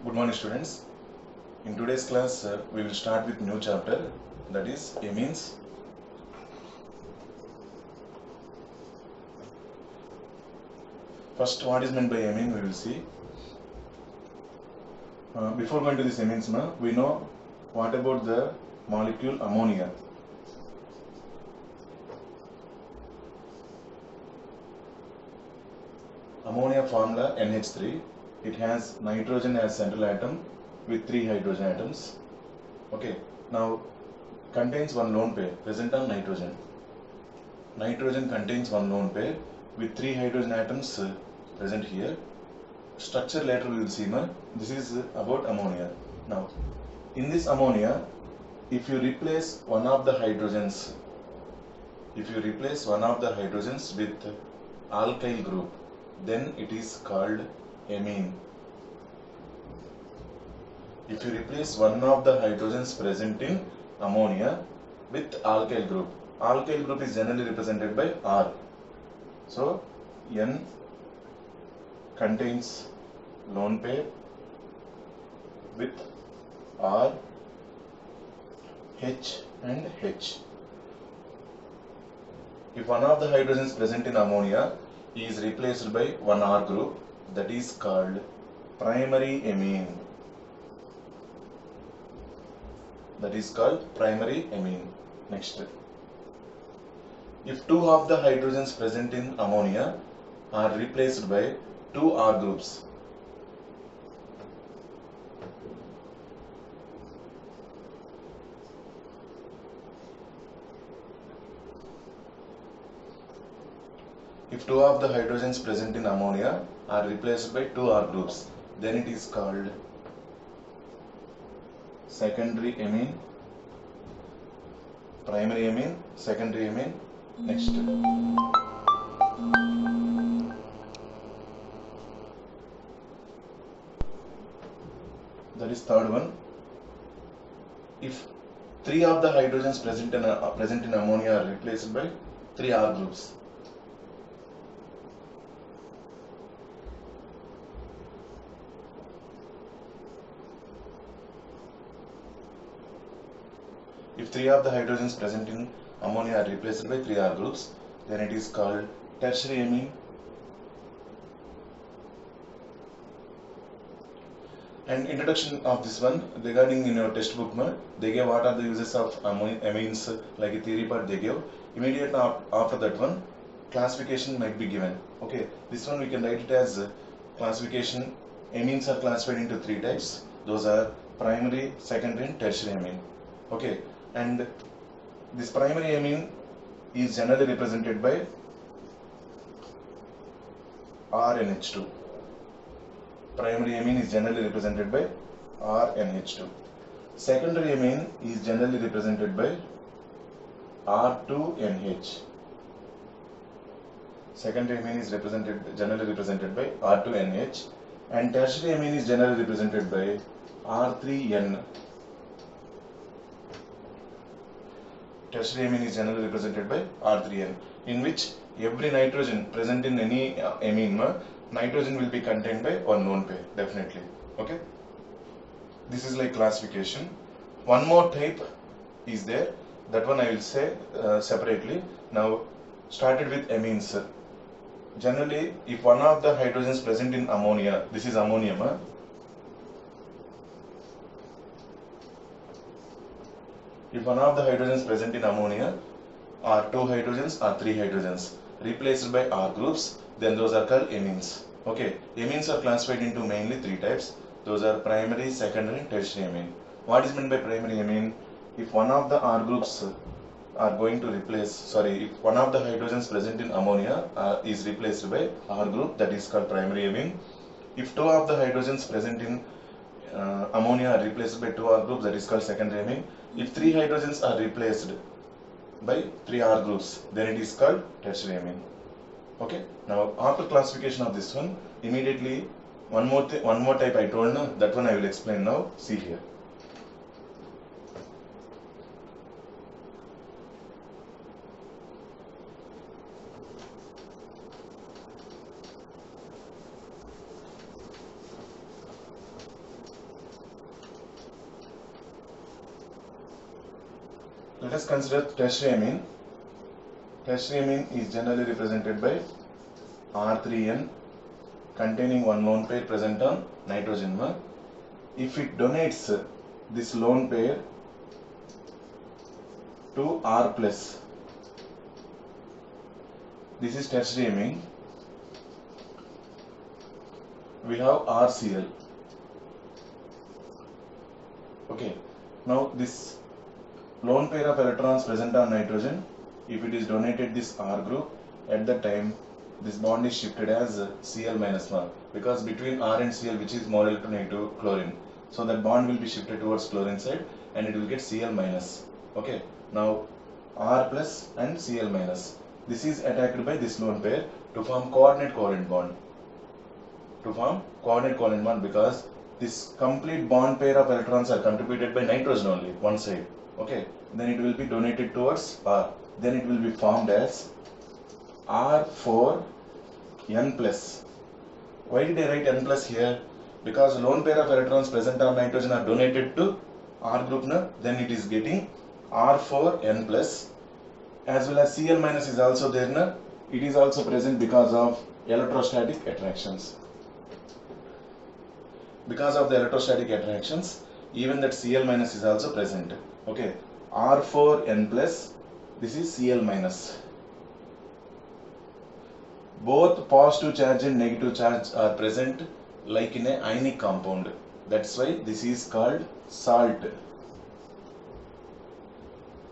Good morning, students. In today's class, we will start with new chapter, that is amines. First, what is meant by amine we will see. Before going to this amines, we know what about the molecule ammonia. Ammonia formula NH3. It has nitrogen as central atom with 3 hydrogen atoms. Okay. Now contains one lone pair present on nitrogen. Nitrogen contains one lone pair with 3 hydrogen atoms present here. Structure later we will see. This is about ammonia. Now, in this ammonia, if you replace one of the hydrogens, with alkyl group, then it is called amine. If you replace one of the hydrogens present in ammonia with alkyl group is generally represented by R. So, N contains lone pair with R, H and H. If one of the hydrogens present in ammonia is replaced by one R group, that is called primary amine. Next. If two of the hydrogens present in ammonia are replaced by two R groups, if two of the hydrogens present in ammonia are replaced by two R groups, then it is called secondary amine, primary amine, secondary amine. Next. That is third one. If three of the hydrogens present in ammonia are replaced by three R groups, if three of the hydrogens present in ammonia are replaced by three R groups, then it is called tertiary amine. And introduction of this one, regarding in your textbook, they gave what are the uses of amines, like a theory part they gave. Immediately after that one, classification might be given. Okay, this one we can write it as classification. Amines are classified into three types. Those are primary, secondary and tertiary amine. Okay, and this primary amine is generally represented by RNH2. Primary amine is generally represented by RNH2. Secondary amine is generally represented by R2NH. Secondary amine is generally represented by R2NH, and tertiary amine is generally represented by R3N. Tertiary amine is generally represented by R3N, in which every nitrogen present in any amine, nitrogen will be contained by one lone pair, definitely. Okay. This is like classification. One more type is there. That one I will say separately. Now, started with amines. Generally, if one of the hydrogens present in ammonia, this is ammonium. If one of the hydrogens present in ammonia are two hydrogens or three hydrogens replaced by R groups, then those are called amines. Okay, amines are classified into mainly three types. Those are primary, secondary and tertiary amine. What is meant by primary amine? If one of the R groups are going to replace, if one of the hydrogens present in ammonia is replaced by R group, that is called primary amine. If two of the hydrogens present in ammonia are replaced by two R groups, that is called secondary amine. If three hydrogens are replaced by three R groups, then it is called tertiary amine. Okay. Now, after classification of this one, immediately one more type I told, that one I will explain now. See here. Let us consider tertiary amine. Tertiary amine is generally represented by R3N containing one lone pair present on nitrogen. If it donates this lone pair to R plus, this is tertiary amine. We have RCl. Okay. Now this lone pair of electrons present on nitrogen, if it is donated this R group, at that time this bond is shifted as Cl minus 1, because between R and Cl, which is more electronegative, chlorine, so that bond will be shifted towards chlorine side and it will get Cl minus. Okay. Now R plus and Cl minus, this is attacked by this lone pair to form coordinate covalent bond. Because this complete bond pair of electrons are contributed by nitrogen only, one side. Okay, then it will be donated towards R. Then it will be formed as R4N plus. Why did I write N plus here? Because lone pair of electrons present on nitrogen are donated to R group, then it is getting R4N plus, as well as Cl minus is also there. It is also present because of electrostatic attractions. Because of the electrostatic attractions, even that Cl minus is also present. Okay, R4N plus, this is Cl minus. Both positive charge and negative charge are present like in an ionic compound. That's why this is called salt.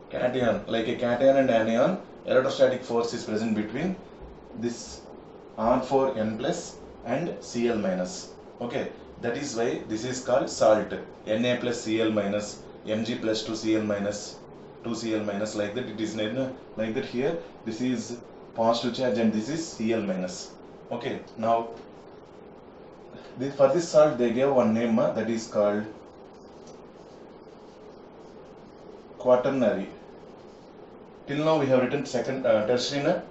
Cation, like a cation and anion, electrostatic force is present between this R4N plus and Cl minus. Okay, that is why this is called salt. Na plus Cl minus, Mg plus 2Cl minus, 2Cl minus, like that. It is like that here. This is positive charge and this is Cl minus. Okay, now for this salt they gave one name, that is called quaternary. Till now we have written second tertiary,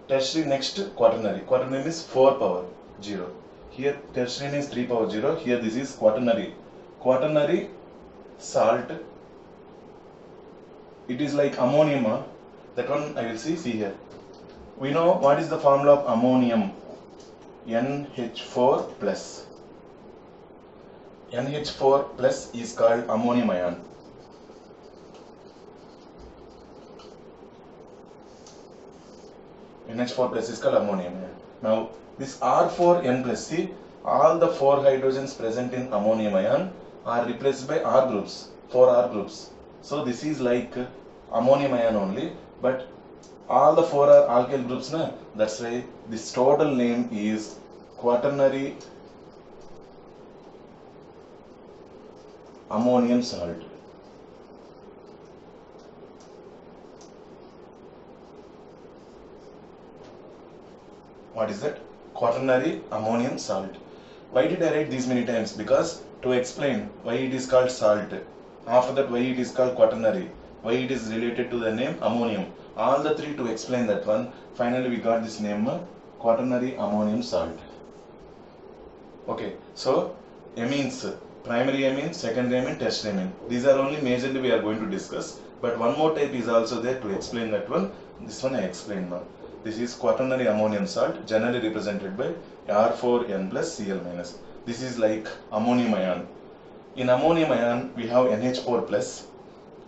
tertiary next quaternary. Quaternary is 4 power 0. Here tertiary is 3 power 0. Here this is quaternary. Quaternary salt. It is like ammonium. That one I will see here. We know what is the formula of ammonium. NH4 plus. NH4 plus is called ammonium ion. NH4 plus is called ammonium ion. Now this R4N plus, see, all the 4 hydrogens present in ammonium ion are replaced by R groups, 4 R groups. So this is like ammonium ion only, but all the 4 are alkyl groups, that's why this total name is quaternary ammonium salt. What is that? Quaternary ammonium salt. Why did I write these many times? Because to explain why it is called salt, after that why it is called quaternary, why it is related to the name ammonium. All the three to explain that one. Finally we got this name, quaternary ammonium salt. Okay, so amines, primary amine, secondary amine, tertiary amine. These are only majorly we are going to discuss. But one more type is also there to explain that one. This one I explained now. This is quaternary ammonium salt, generally represented by R4N plus Cl minus. This is like ammonium ion. In ammonium ion, we have NH4 plus.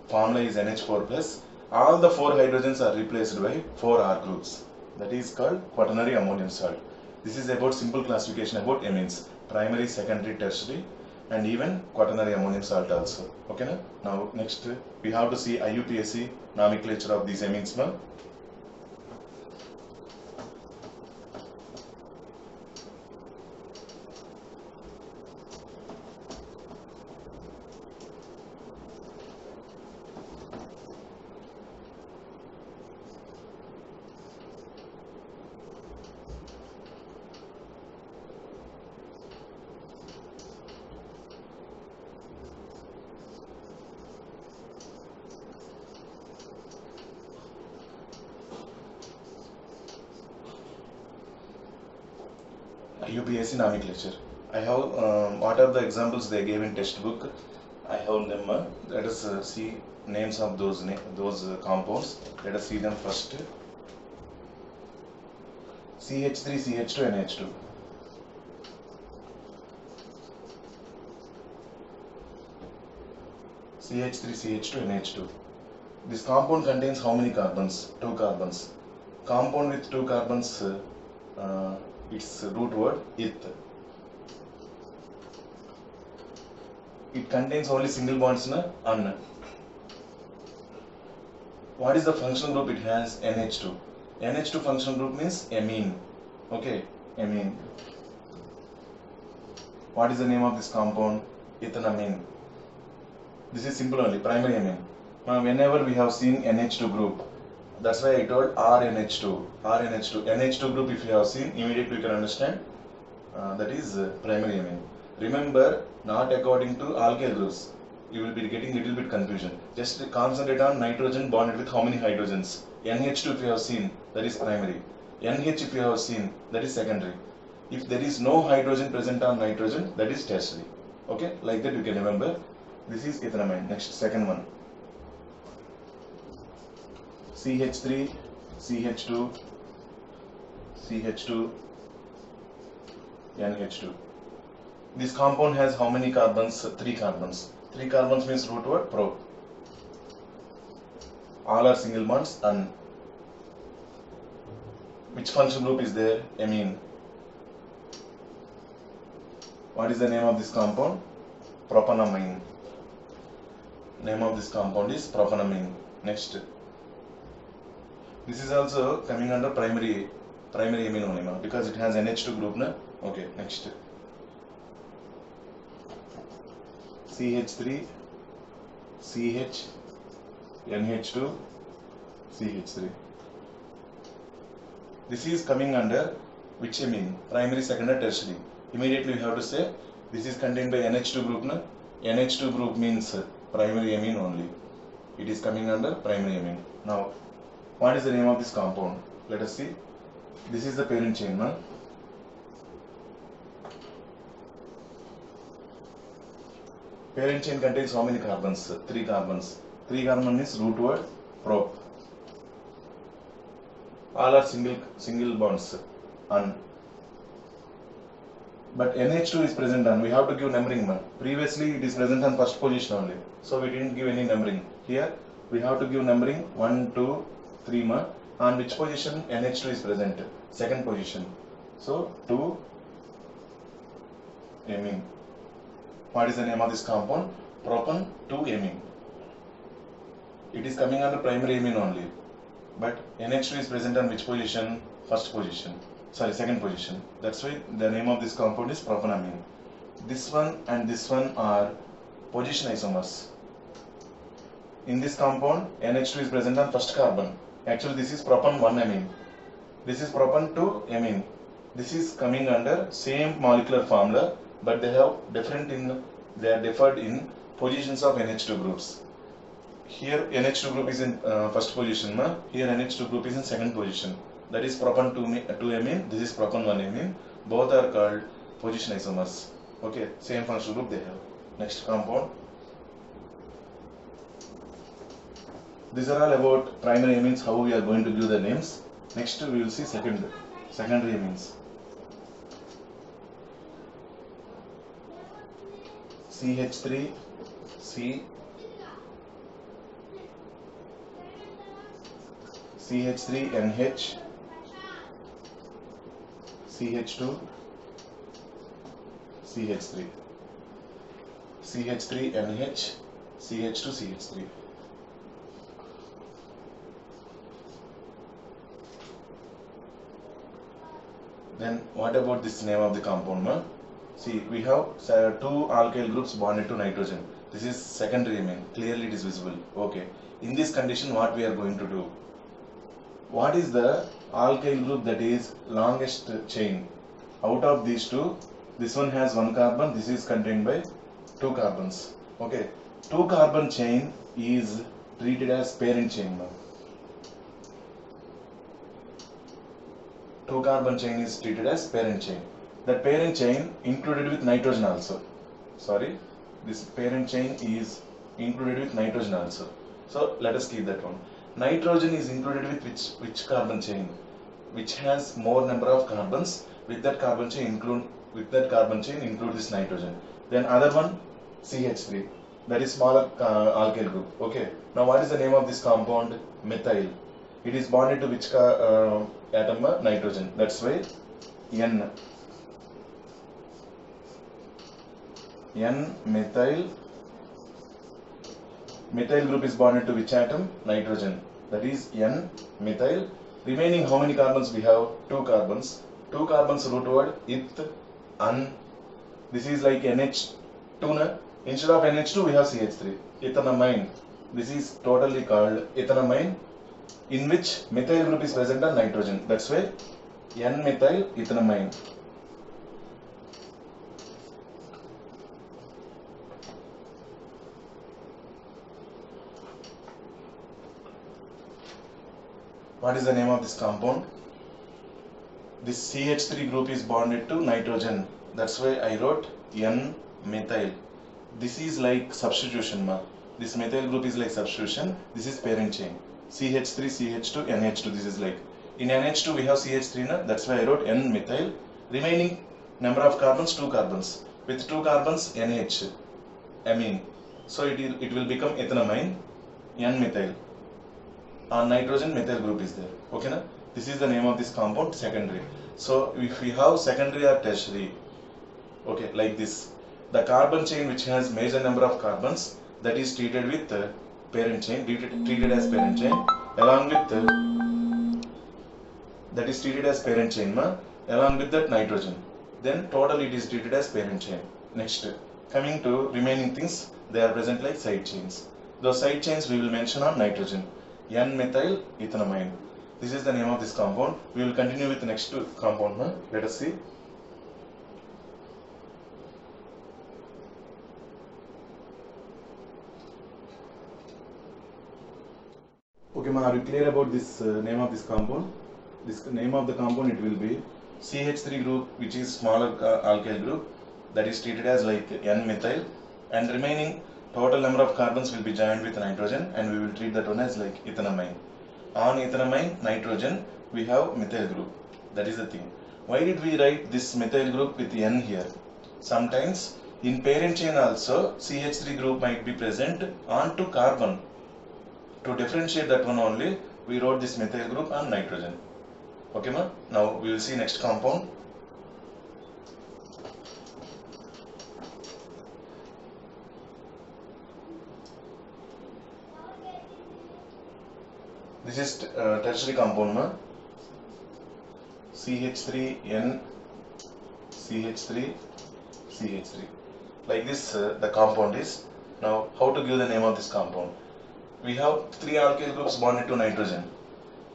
Formula is NH4 plus. All the 4 hydrogens are replaced by 4 R groups. That is called quaternary ammonium salt. This is about simple classification about amines. Primary, secondary, tertiary, and even quaternary ammonium salt also. Okay, now next we have to see IUPAC nomenclature of these amines. UPSC nomenclature. I have what are the examples they gave in textbook. I have them. Let us see names of those compounds. Let us see them first. CH3, CH2, NH2. CH3, CH2, NH2. This compound contains how many carbons? 2 carbons. Compound with 2 carbons, its root word eth. It contains only single bonds, un. What is the functional group it has? NH2. NH2 functional group means amine. Okay, amine. What is the name of this compound? Ethanamine. This is simple only, primary amine. Now, whenever we have seen NH2 group, that's why I told RNH2. RNH2. NH2 group, if you have seen, immediately you can understand that is primary amine. Remember, not according to alkyl groups. You will be getting little bit confusion. Just concentrate on nitrogen bonded with how many hydrogens. NH2 if you have seen, that is primary. NH if you have seen, that is secondary. If there is no hydrogen present on nitrogen, that is tertiary. Okay, like that you can remember. This is ethanamine. Next, second one. CH3, CH2, CH2, NH2. This compound has how many carbons? 3 carbons. 3 carbons means root word pro. All are single bonds, un. Which function group is there? Amine. What is the name of this compound? Propanamine. Name of this compound is propanamine. Next. This is also coming under primary amine only now because it has NH2 group. Na? Okay, next. CH3, CH, NH2, CH3. This is coming under which amine? Primary, secondary, tertiary. Immediately we have to say this is contained by NH2 group. Na? NH2 group means primary amine only. It is coming under primary amine. Now, what is the name of this compound? Let us see. This is the parent chain. Na? Parent chain contains how many carbons? 3 carbons. 3 carbon is root word prop. All are single bonds, un. But NH2 is present on. We have to give numbering. Previously it is present on first position only. So we didn't give any numbering. Here we have to give numbering 1, 2, 3. On which position NH2 is present? Second position. So 2 amine. What is the name of this compound? Propan 2-amine. It is coming under primary amine only. But NH2 is present on which position? First position. Sorry, second position. That's why the name of this compound is propanamine. This one and this one are position isomers. In this compound, NH2 is present on first carbon. Actually, this is propan 1-amine. This is propan 2-amine. This is coming under same molecular formula, but they are differed in positions of NH2 groups. Here NH2 group is in first position. Here NH2 group is in second position. That is propan 2-amine. This is propan 1-amine. Both are called position isomers. Okay, same functional group they have. Next compound. These are all about primary amines, how we are going to give the names. Next we will see secondary amines. CH3, C, CH3, NH, CH2, CH3, CH3, NH, CH2, CH3. Then what about this name of the compound? See, we have 2 alkyl groups bonded to nitrogen. This is secondary amine. Clearly it is visible. Okay. In this condition, what we are going to do? What is the alkyl group that is longest chain? Out of these two, this one has 1 carbon. This is contained by 2 carbons. Okay. 2 carbon chain is treated as parent chain now. 2 carbon chain is treated as parent chain. That parent chain included with nitrogen also. Sorry, this parent chain is included with nitrogen also. So let us keep that one. Nitrogen is included with which carbon chain? Which has more number of carbons. With that carbon chain include this nitrogen. Then other one, CH3, that is smaller alkyl group. Okay. Now what is the name of this compound? Methyl. It is bonded to which atom? Nitrogen. That's why N-methyl. Methyl group is bonded to which atom? Nitrogen. That is N-methyl. Remaining how many carbons we have? 2 carbons. 2 carbons root word ith, un. This is like NH2 na? Instead of NH2 we have CH3. Ethanamine. This is totally called ethanamine, in which methyl group is present on nitrogen. That's why N-methyl ethanamine. What is the name of this compound? This CH3 group is bonded to nitrogen. That's why I wrote N-methyl. This is like substitution ma. This methyl group is like substitution. This is parent chain. CH3, CH2, NH2. This is like, in NH2 we have CH3 na. That's why I wrote N-methyl. Remaining number of carbons, 2 carbons. With 2 carbons, NH, amine. So it will become ethanamine, N-methyl. On nitrogen, methyl group is there. Okay na? This is the name of this compound, secondary. So if we have secondary or tertiary, okay, like this, the carbon chain which has major number of carbons, that is treated with parent chain, treated as parent chain, along with that is treated as parent chain ma, along with that nitrogen. Then total it is treated as parent chain. Next, coming to remaining things, they are present like side chains. Those side chains we will mention on nitrogen. N-methyl ethanamine. This is the name of this compound. We will continue with the next compound. Let us see. Okay, ma, are you clear about this name of this compound? This name of the compound, it will be CH3 group, which is smaller alkyl group, that is treated as like N-methyl, and remaining total number of carbons will be joined with nitrogen, and we will treat that one as like ethanamine. On ethanamine, nitrogen, we have methyl group. That is the thing. Why did we write this methyl group with N here? Sometimes in parent chain also CH3 group might be present onto carbon. To differentiate that one only, we wrote this methyl group on nitrogen. Okay ma? Now we will see next compound. This is tertiary compound ma. CH3N, CH3, CH3. Like this the compound is. Now how to give the name of this compound? We have 3 alkyl groups bonded to nitrogen.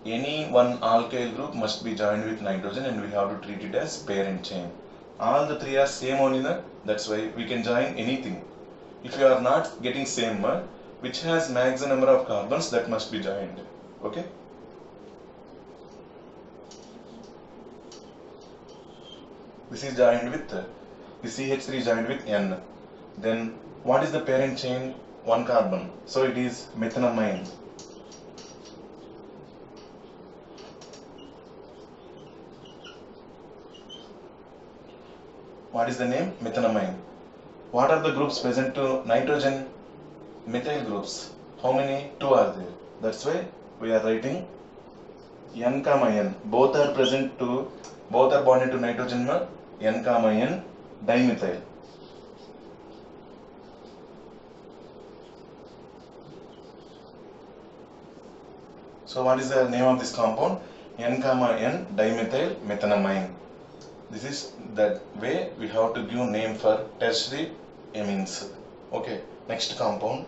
Any one alkyl group must be joined with nitrogen, and we have to treat it as parent chain. All the 3 are same only na? That's why we can join anything. If you are not getting same ma, which has maximum number of carbons, that must be joined. Okay? This is joined with the CH3 is joined with N. Then what is the parent chain? 1 carbon. So it is methanamine. What is the name? Methanamine. What are the groups present to nitrogen? Methyl groups. How many? 2 are there. That's why we are writing N, N. Both are bonded to nitrogen, N, N, dimethyl. So what is the name of this compound? N, N, dimethyl methanamine. This is that way we have to give name for tertiary amines. Okay, next compound.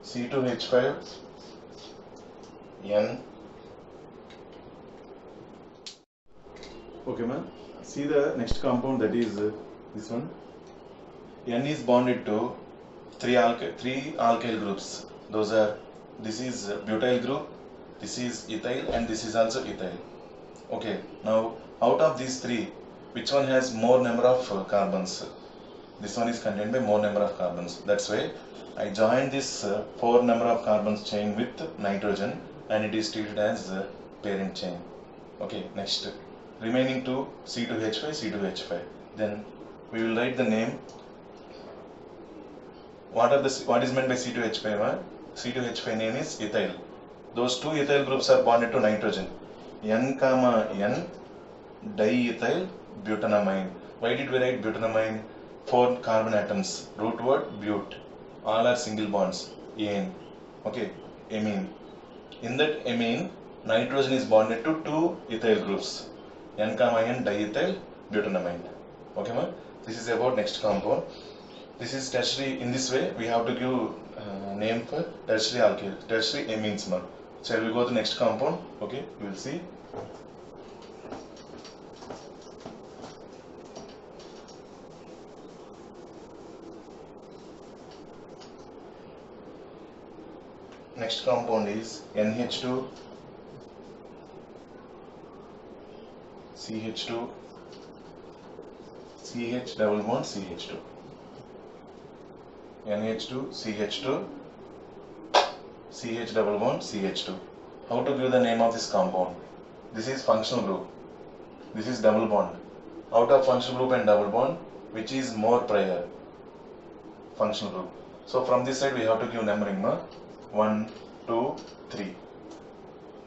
C2H5 N. Okay, man. See the next compound, that is this one. N is bonded to three alkyl groups. Those are, this is butyl group, this is ethyl, and this is also ethyl. Okay, now out of these three, which one has more number of carbons? This one is contained by more number of carbons. That's why I joined this 4 number of carbons chain with nitrogen, and it is treated as parent chain. Okay, next, remaining two, C2H5, C2H5. Then we will write the name. What is meant by C2H5? C2H5 name is ethyl. Those two ethyl groups are bonded to nitrogen. N comma N diethyl butanamine. Why did we write butanamine? 4 carbon atoms. Root word but. All are single bonds. Ane. Okay, amine. In that amine, nitrogen is bonded to 2 ethyl groups. N comma N diethyl butanamine. Okay, ma? This is about next compound. This is tertiary. In this way, we have to give name for tertiary alkyl, tertiary amines, ma. Shall we go to next compound? Okay, we will see. Next compound is NH2, CH2, CH double bond CH2. NH2, CH2, CH double bond CH2. How to give the name of this compound? This is functional group. This is double bond. Out of functional group and double bond, which is more prior? Functional group. So from this side we have to give numbering. 1, 2, 3.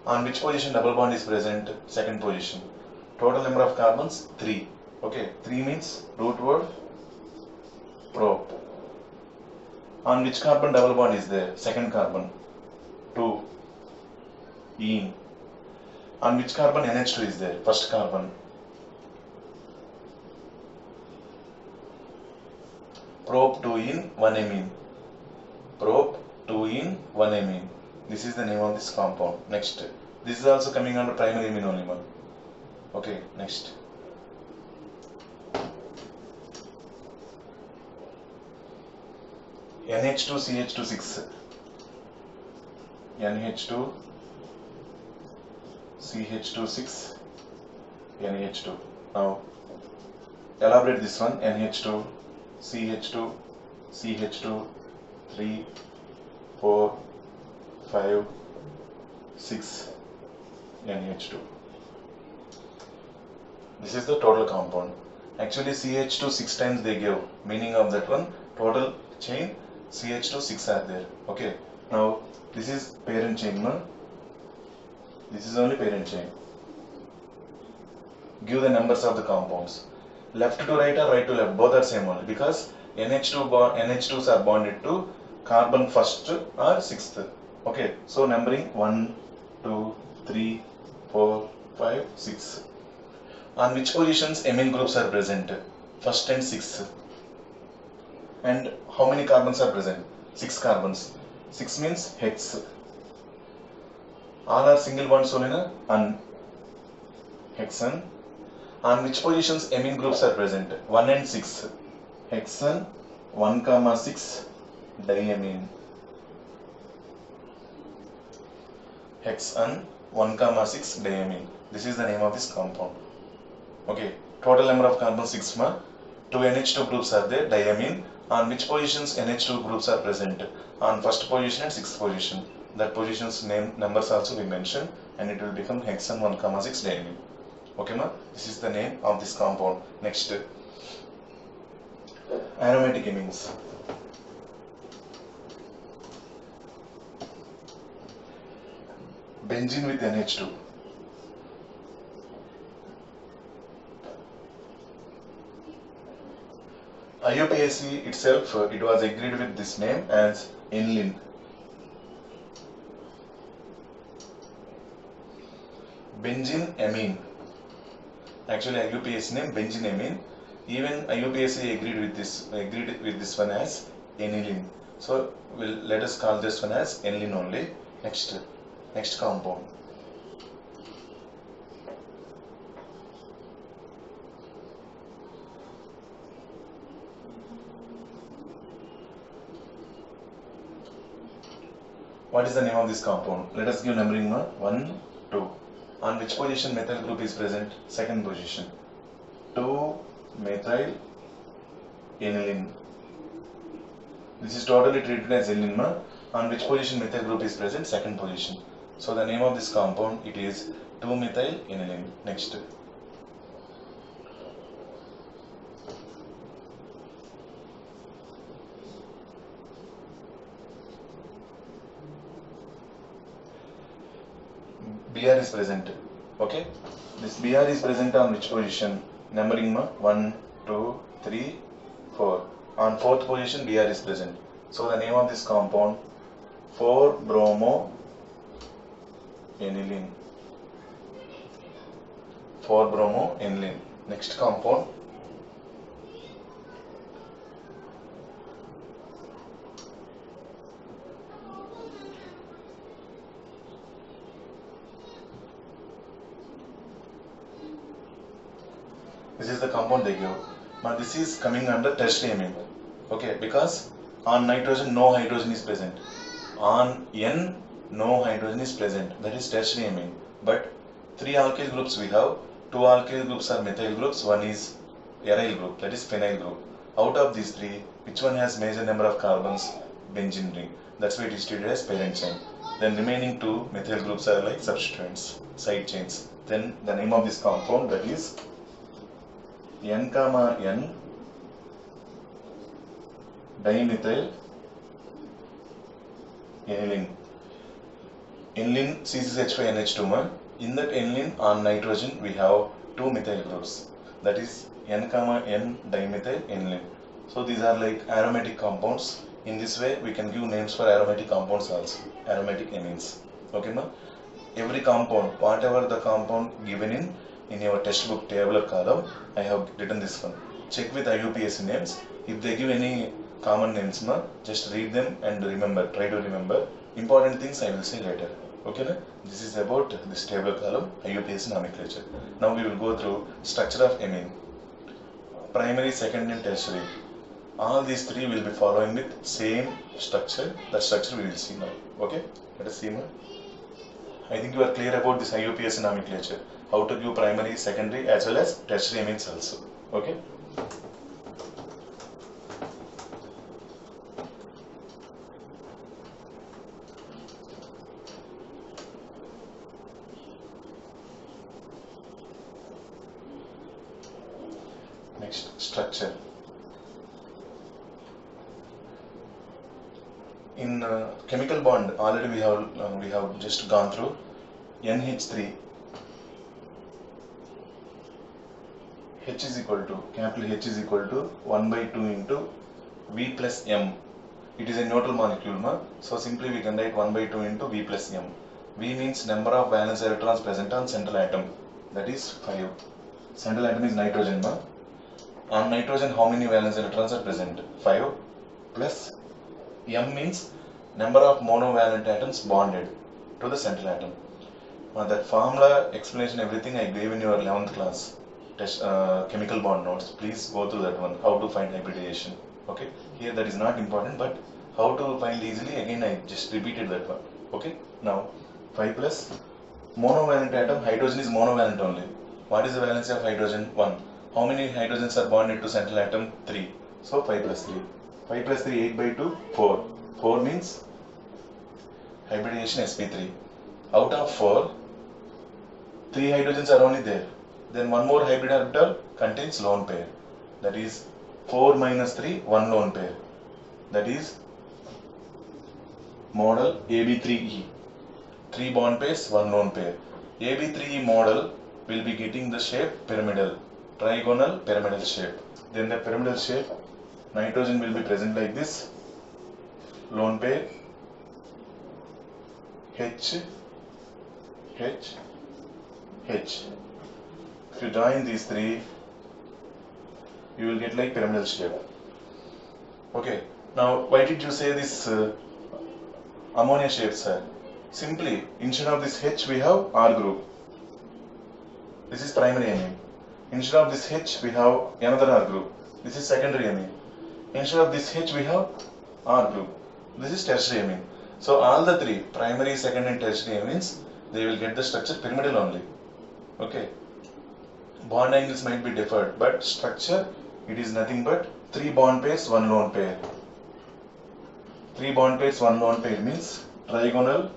On which position double bond is present? Second position. Total number of carbons? 3. Okay, 3 means root word prop. On which carbon double bond is there? Second carbon. 2. Ene. On which carbon NH2 is there? First carbon. Prop 2 ene 1 amine. Prop 2 ene 1 amine. This is the name of this compound. Next. This is also coming under primary amine only. Okay, next. NH2 CH2 6. NH2 CH2 6. NH2. Now elaborate this one. NH2 CH2 CH2 3 4 5 6 NH2. This is the total compound. Actually CH2 6 times they give. Meaning of that one, total chain CH2 6 are there. Okay. Now this is parent chain. No? This is only parent chain. Give the numbers of the compounds. Left to right or right to left, both are same only, because NH2s are bonded to carbon first or sixth. Okay, so numbering 1, 2, 3, 4, 5, 6. On which positions amine groups are present? First and sixth. And how many carbons are present? 6 carbons. 6 means hex. All are single bonds only, na? And hexane. On which positions amine groups are present? 1 and 6. Hexane 1, 6 diamine. Hexane 1, 6 diamine. This is the name of this compound. Okay. Total number of carbons 6 ma. 2 NH2 groups are there, diamine. On which positions NH2 groups are present? On first position and sixth position. That position's name numbers also we mentioned, and it will become hexane 1, 6 diamine. Okay ma? This is the name of this compound. Next. Aromatic amines. Benzene with NH2. IUPAC itself, it was agreed with this name as aniline. Benzene amine. Actually IUPAC name benzene amine. Even IUPAC agreed with this one as aniline. So let us call this one as aniline only. Next compound. What is the name of this compound? Let us give numbering 1, 2. On which position methyl group is present? Second position. 2-methyl aniline. This is totally treated as aniline. On which position methyl group is present? Second position. So the name of this compound, it is 2-methyl aniline. Next. Br is present. Okay. This Br is present on which position? Numbering 1, 2, 3, 4. On fourth position Br is present. So the name of this compound 4-bromo-aniline. 4-bromo-aniline. Next compound. This is the compound they give. Now this is coming under tertiary amine. Okay, because on nitrogen no hydrogen is present. On N no hydrogen is present. That is tertiary amine. But 3 alkyl groups we have. 2 alkyl groups are methyl groups. 1 is aryl group. That is phenyl group. Out of these 3, which one has major number of carbons? Benzene ring. That's why it is treated as parent chain. Then remaining 2 methyl groups are like substituents, side chains. Then the name of this compound, that is N, N dimethyl aniline. Aniline C6H5NH2. In that aniline on nitrogen we have 2 methyl groups. That is N, N dimethyl aniline. So these are like aromatic compounds. In this way we can give names for aromatic compounds also. Aromatic amines. Okay, ma? Every compound, whatever the compound given in your textbook table or column, I have written this one. Check with IUPAC names. If they give any common names, just read them and remember. Try to remember. Important things I will say later. Okay, na? This is about this table column, IUPAC nomenclature. Now we will go through structure of amine. Primary, secondary and tertiary. All these 3 will be following with same structure. The structure we will see now. Okay, let us see now. I think you are clear about this IUPAC nomenclature. How to give primary, secondary as well as tertiary amines also. Okay. Next, structure. In chemical bond, already we have just gone through. NH3. H is equal to, capital H is equal to 1 by 2 into V plus M. It is a neutral molecule, so simply we can write 1 by 2 into V plus M. V means number of valence electrons present on central atom. That is 5. Central atom is nitrogen. On nitrogen, how many valence electrons are present? 5 plus M means number of monovalent atoms bonded to the central atom. That formula, explanation, everything I gave in your 11th class. Chemical bond notes. Please go through that one. How to find hybridization. Okay. Here that is not important, but how to find easily, again I just repeated that one. Okay. Now 5 plus monovalent atom. Hydrogen is monovalent only. What is the valency of hydrogen? 1. How many hydrogens are bonded to central atom? 3. So 5 plus 3. 5 plus 3, 8 by 2, 4. 4 means hybridization sp3. Out of 4, 3 hydrogens are only there. Then one more hybrid orbital contains lone pair. That is 4 minus 3, 1 lone pair. That is model AB3E. 3 bond pairs, 1 lone pair. AB3E model will be getting the shape pyramidal, trigonal pyramidal shape. Then the pyramidal shape, nitrogen will be present like this. Lone pair H, H, H. If you join these 3, you will get like pyramidal shape. Okay. Now, why did you say this ammonia shape, sir? Simply, instead of this H, we have R group. This is primary amine. Instead of this H, we have another R group. This is secondary amine. Instead of this H, we have R group. This is tertiary amine. So all the three, primary, second and tertiary amines, they will get the structure pyramidal only. Okay. Bond angles might be differed, but structure, it is nothing but 3 bond pairs, 1 lone pair. 3 bond pairs, 1 lone pair means trigonal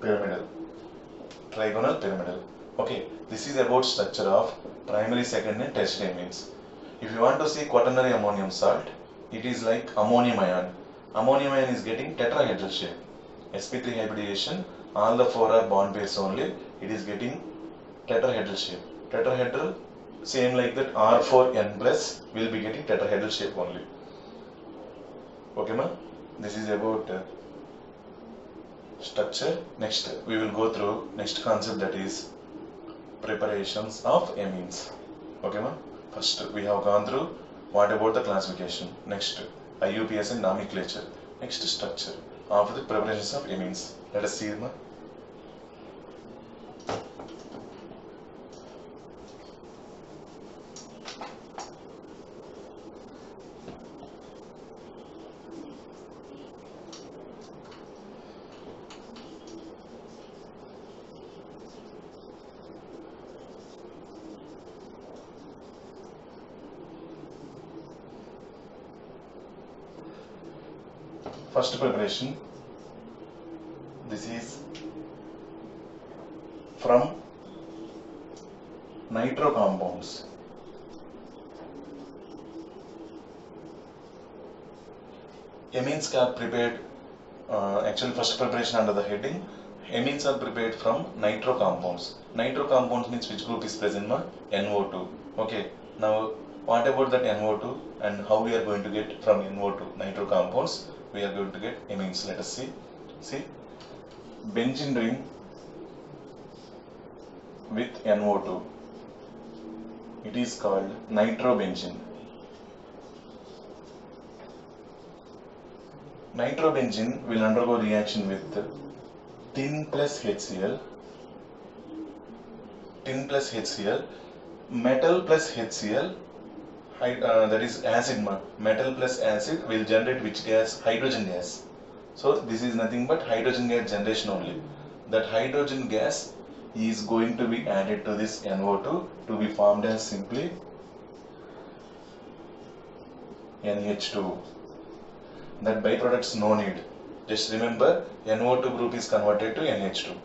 pyramidal. Trigonal pyramidal. Okay, this is about structure of primary, second and tertiary amines. If you want to see quaternary ammonium salt, it is like ammonium ion. Ammonium ion is getting tetrahedral shape. sp3 hybridization, all the 4 are bond pairs only, it is getting tetrahedral shape. Tetrahedral, same like that R4N plus will be getting tetrahedral shape only. Okay ma? This is about structure. Next we will go through next concept, that is preparations of amines. Okay ma? First we have gone through what about the classification. Next IUPAC and nomenclature. Next structure of the preparations of amines. Let us see ma. First preparation, this is from nitro compounds. Amines are prepared, actually first preparation under the heading, amines are prepared from nitro compounds. Nitro compounds means which group is present ma? NO2. Okay, now what about that NO2 and how we are going to get from NO2 nitro compounds? We are going to get amines. Let us see. See, benzene ring with NO2. It is called nitrobenzene. Nitrobenzene will undergo reaction with tin plus HCl, metal plus HCl. That is acid, metal plus acid will generate which gas? Hydrogen gas. So this is nothing but hydrogen gas generation only. That hydrogen gas is going to be added to this NO2 to be formed as simply NH2. That byproducts no need. Just remember, NO2 group is converted to NH2.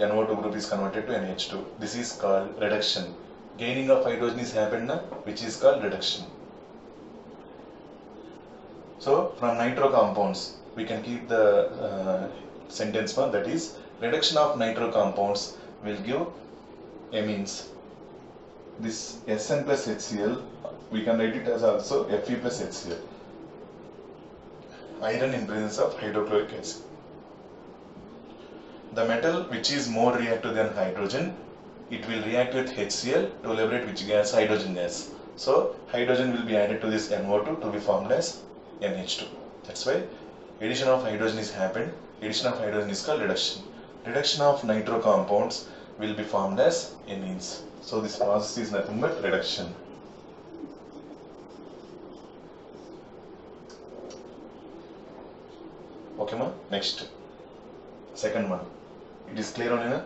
NO2 group is converted to NH2. This is called reduction. Gaining of hydrogen is happened, which is called reduction. So from nitro compounds, we can keep the sentence one, that is reduction of nitro compounds will give amines. This Sn plus HCl, we can write it as also Fe plus HCl. Iron in presence of hydrochloric acid. The metal which is more reactive than hydrogen, it will react with HCl to liberate which gas? Hydrogen gas. So hydrogen will be added to this NO2 to be formed as NH2. That's why addition of hydrogen is happened. Addition of hydrogen is called reduction. Reduction of nitro compounds will be formed as amines. So this process is nothing but reduction. Okay ma? Next. Second one. It is clear only na?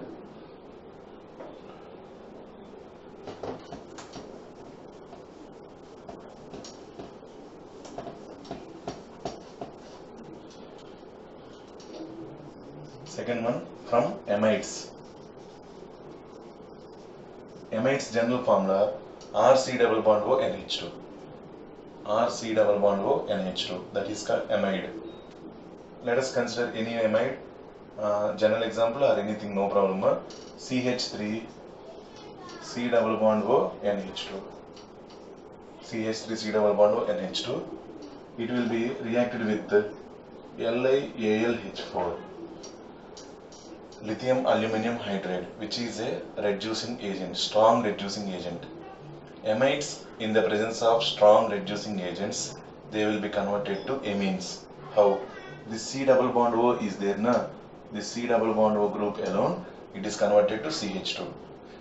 Second one, from amides. Amides general formula RC double bond O NH2. RC double bond O NH2. That is called amide. Let us consider any amide. General example or anything, no problem. CH3 C double bond O NH2. CH3 C double bond O NH2. It will be reacted with LiAlH4. Lithium aluminum hydride, which is a reducing agent, strong reducing agent. Amides in the presence of strong reducing agents, they will be converted to amines. How? This C double bond O is there na? This C double bond O group alone, it is converted to CH2.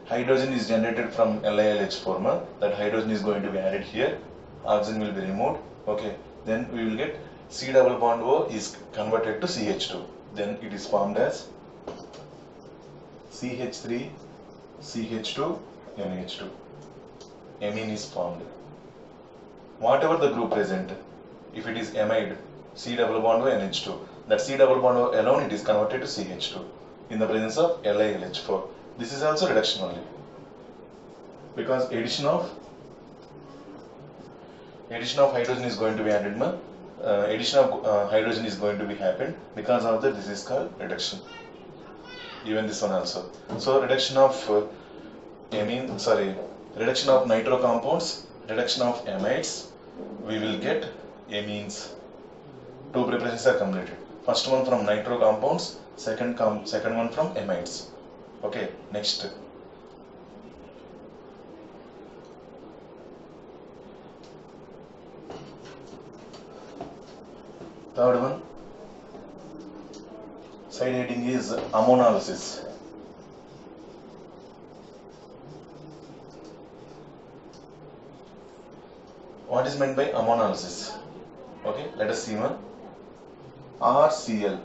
hydrogen is generated from LiLH4 ma. That hydrogen is going to be added here, oxygen will be removed. Okay, then we will get C double bond O is converted to CH2. Then it is formed as CH3 CH2 NH2. Amine is formed. Whatever the group present, if it is amide, C double bond O NH2, that C double bond O alone it is converted to CH2 in the presence of LiLH4. This is also reduction only, because addition of hydrogen is going to be added. Addition of hydrogen is going to be happened, because of that this is called reduction. Even this one also. So reduction of reduction of nitro compounds, reduction of amides, we will get amines. Two preparations are completed. First one from nitro compounds, second one from amides. Okay, next. Third one, side heading is ammonolysis. What is meant by ammonolysis? Okay, let us see one. RCl,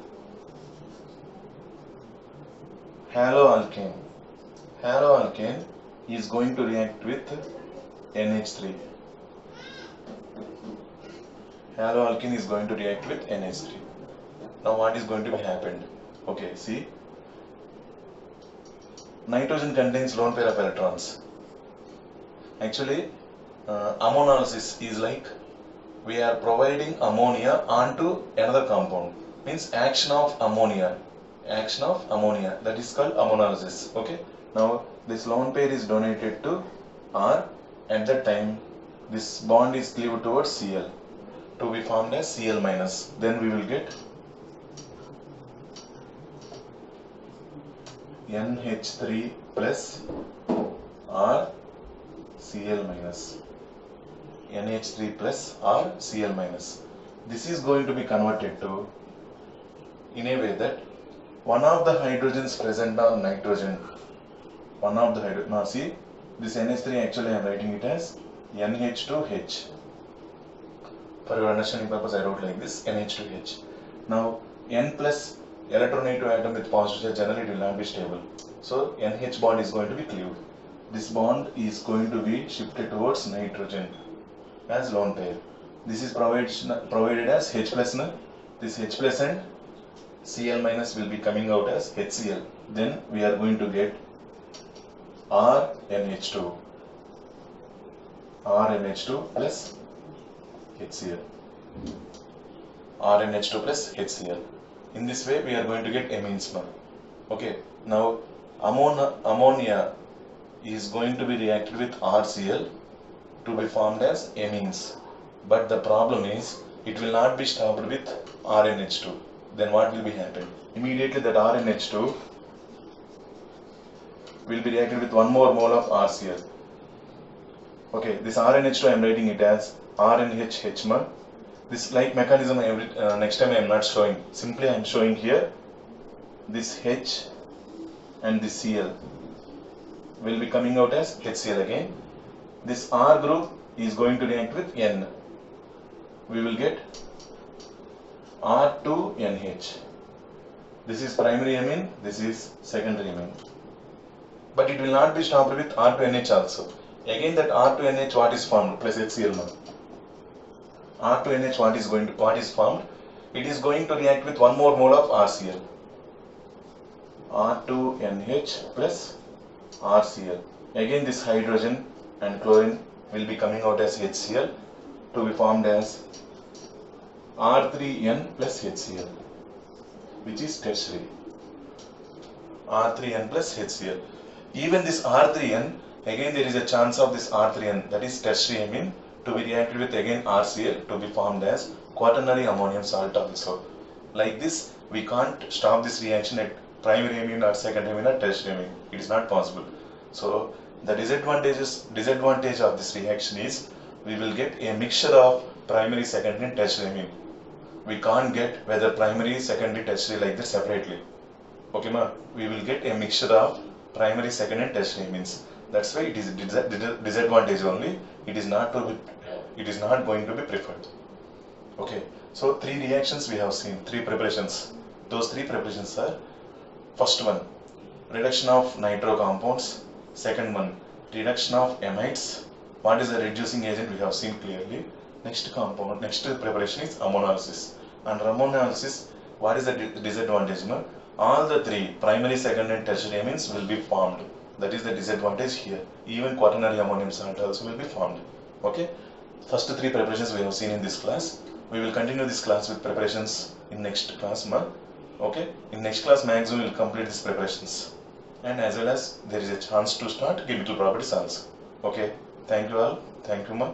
haloalkane. Haloalkane is going to react with NH3. Haloalkane is going to react with NH3. Now what is going to be happened? Okay, see. Nitrogen contains lone pair of electrons. Actually, ammonolysis is like we are providing ammonia onto another compound. Means action of ammonia. That is called ammonolysis. Okay. Now this lone pair is donated to R. At that time, this bond is cleaved towards Cl to be formed as Cl minus. Then we will get NH3 plus R Cl minus. NH3 plus R Cl minus. This is going to be converted to in a way that one of the hydrogens present on nitrogen, now see, this NH3 actually I am writing it as NH2H. For your understanding purpose I wrote like this, NH2H. Now N plus electronegative atom with positive charge generally it will not be stable. So NH bond is going to be cleaved. This bond is going to be shifted towards nitrogen as lone pair. This is provided as H plus. This H plus and Cl minus will be coming out as HCl. Then we are going to get RNH2. RNH2 plus HCl. RNH2 plus HCl. In this way we are going to get amines. Okay. Now ammonia is going to be reacted with RCl to be formed as amines. But the problem is it will not be stopped with RNH2. Then what will be happen? Immediately that RNH2 will be reacted with one more mole of RCl. Okay, this RNH2 I am writing it as RNH. This like mechanism next time I am not showing. Simply I am showing here this H and this Cl will be coming out as HCl again. This R group is going to react with N. We will get R2NH. This is primary amine, this is secondary amine. But it will not be stopped with R2NH also. Again that R2NH what is formed plus HCl. R2NH what is formed? It is going to react with one more mole of RCl. R2NH plus RCl. Again this hydrogen and chlorine will be coming out as HCl to be formed as R3N plus HCl, which is tertiary. R3N plus HCl. Even this R3N, again there is a chance of this R3N, that is tertiary amine, to be reacted with again RCl to be formed as quaternary ammonium salt also. Like this, we can't stop this reaction at primary amine or secondary amine or tertiary amine. It is not possible. So the disadvantage of this reaction is we will get a mixture of primary, secondary and tertiary amine. We can't get whether primary, secondary, tertiary like this separately. Okay ma? We will get a mixture of primary, second and tertiary amines. That's why it is disadvantage only. It is not going to be preferred. Okay, so three reactions we have seen, three preparations. Those three preparations are: first one, reduction of nitro compounds; second one, reduction of amides. What is the reducing agent we have seen clearly. Next preparation is ammonolysis. Under ammonolysis, what is the disadvantage? No? All the three, primary, second and tertiary amines will be formed. That is the disadvantage here. Even quaternary ammonium salt also will be formed. Okay, first three preparations we have seen in this class. We will continue this class with preparations in next class. Okay, in next class maximum we will complete these preparations, and as well as there is a chance to start chemical properties also. Okay, thank you all. Thank you, ma.